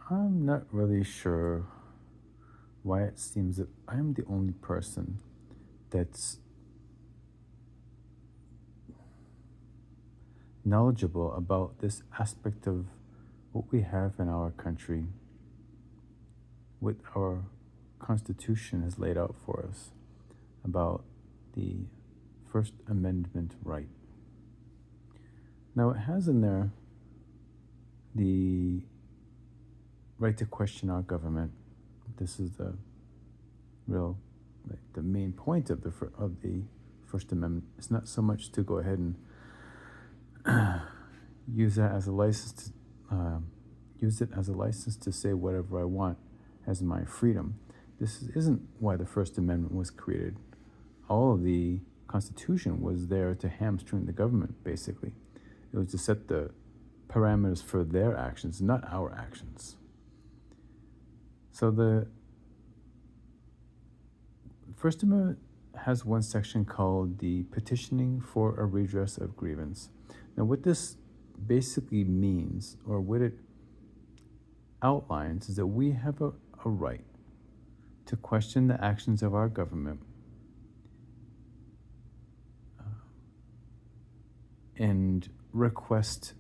I'm not really sure why it seems that I am the only person that's knowledgeable about this aspect of what we have in our country, what our Constitution has laid out for us about the First Amendment right. Now, it has in there the right to question our government. This is the real, like, the main point of the First Amendment. It's not so much to go ahead and use that as a license to use it as a license to say whatever I want as my freedom. This isn't why the First Amendment was created. All of the Constitution was there to hamstring the government, basically. It was to set the parameters for their actions, not our actions. So the First Amendment has one section called the petitioning for a redress of grievance. Now, what this basically means, or what it outlines, is that we have a right to question the actions of our government and request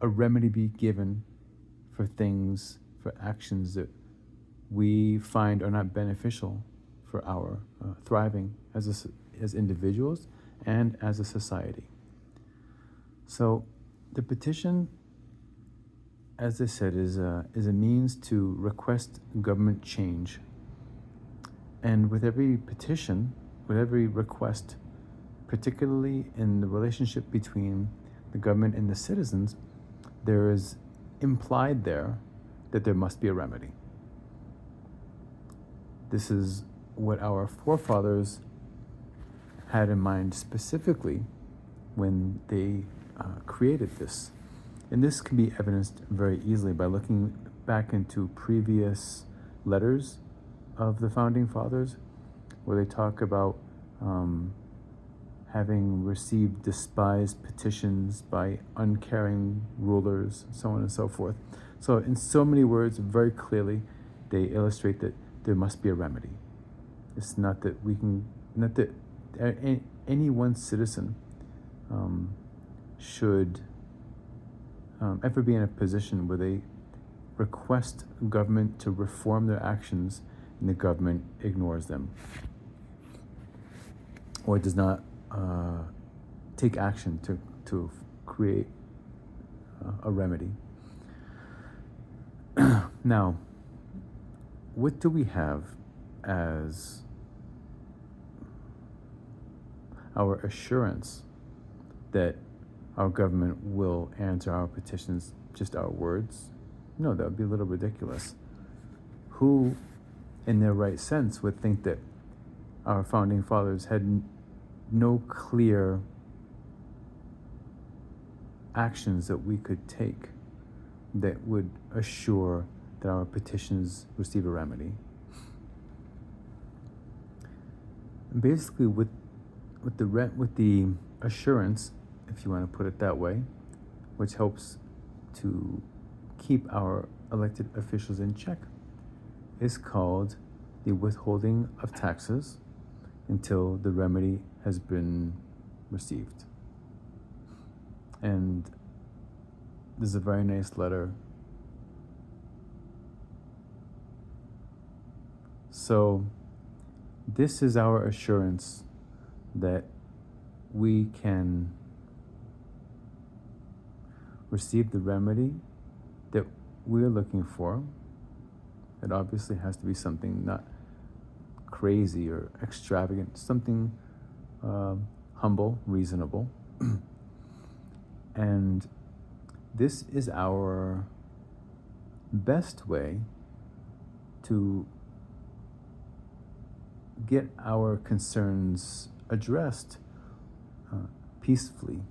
a remedy be given for things, for actions that we find are not beneficial for our thriving as individuals and as a society. So the petition, as I said, is a means to request government change. And with every petition, with every request, particularly in the relationship between the government and the citizens, there is implied there that there must be a remedy. This is what our forefathers had in mind specifically when they created this. And this can be evidenced very easily by looking back into previous letters of the Founding Fathers, where they talk about having received despised petitions by uncaring rulers, so on and so forth. So in so many words, very clearly, they illustrate that there must be a remedy. It's not that any one citizen should ever be in a position where they request government to reform their actions and the government ignores them or does not take action to create a remedy. Now, what do we have as our assurance that our government will answer our petitions? Just our words? No, that would be a little ridiculous. Who, in their right sense, would think that our founding fathers had no clear actions that we could take that would assure that our petitions receive a remedy? And basically, with the assurance, if you want to put it that way, which helps to keep our elected officials in check, is called the withholding of taxes until the remedy has been received. And there's a very nice letter. So this is our assurance that we can receive the remedy that we're looking for. It obviously has to be something not crazy or extravagant, something humble, reasonable. And this is our best way to get our concerns addressed peacefully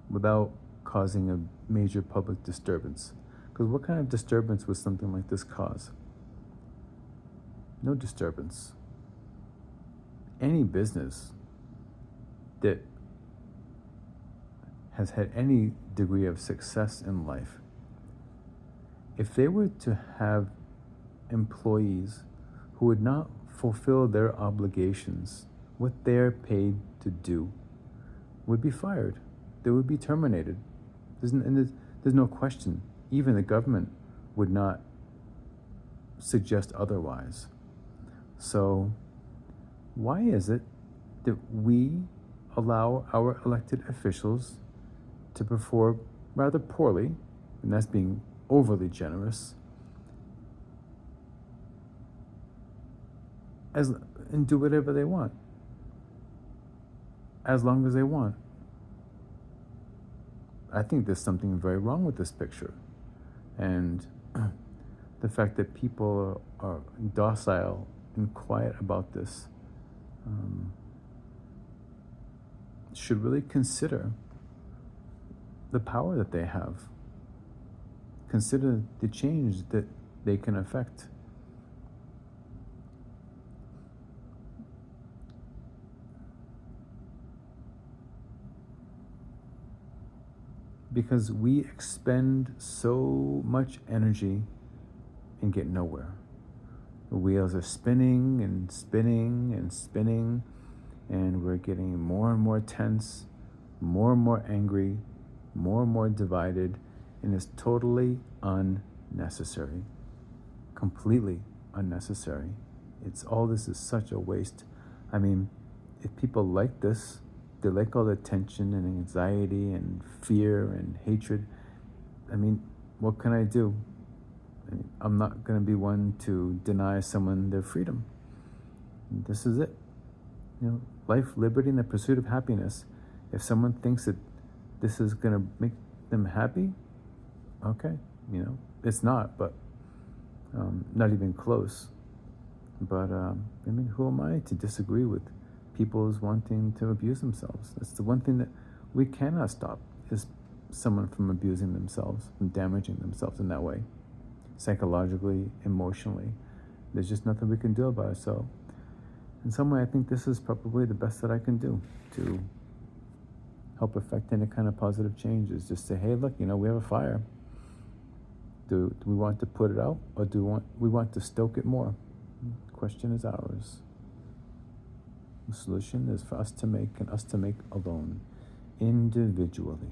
without causing a major public disturbance. Because what kind of disturbance would something like this cause? No disturbance. Any business that has had any degree of success in life if they were to have employees who would not fulfill their obligations, what they're paid to do, would be fired. They would be terminated. There's no question. Even the government would not suggest otherwise. So why is it that we allow our elected officials to perform rather poorly, and that's being overly generous, and do whatever they want, as long as they want? I think there's something very wrong with this picture. And the fact that people are docile and quiet about this should really consider the power that they have. Consider the change that they can affect. Because we expend so much energy and get nowhere. The wheels are spinning and spinning and spinning, and we're getting more and more tense, more and more angry, more and more divided, and it's totally unnecessary. Completely unnecessary. All this is such a waste. I mean, if people like this, they like all the tension and anxiety and fear and hatred. I mean, what can I do? I'm not going to be one to deny someone their freedom. This is it. Life, liberty, and the pursuit of happiness. If someone thinks that this is going to make them happy, okay, it's not, but not even close. But who am I to disagree with people's wanting to abuse themselves? That's the one thing that we cannot stop, is someone from abusing themselves, from damaging themselves in that way, psychologically, emotionally. There's just nothing we can do about it. So in some way, I think this is probably the best that I can do to help affect any kind of positive change, is just say, hey, look, we have a fire. Do we want to put it out, or do we want to stoke it more? The question is ours. The solution is for us to make, and us to make alone, individually.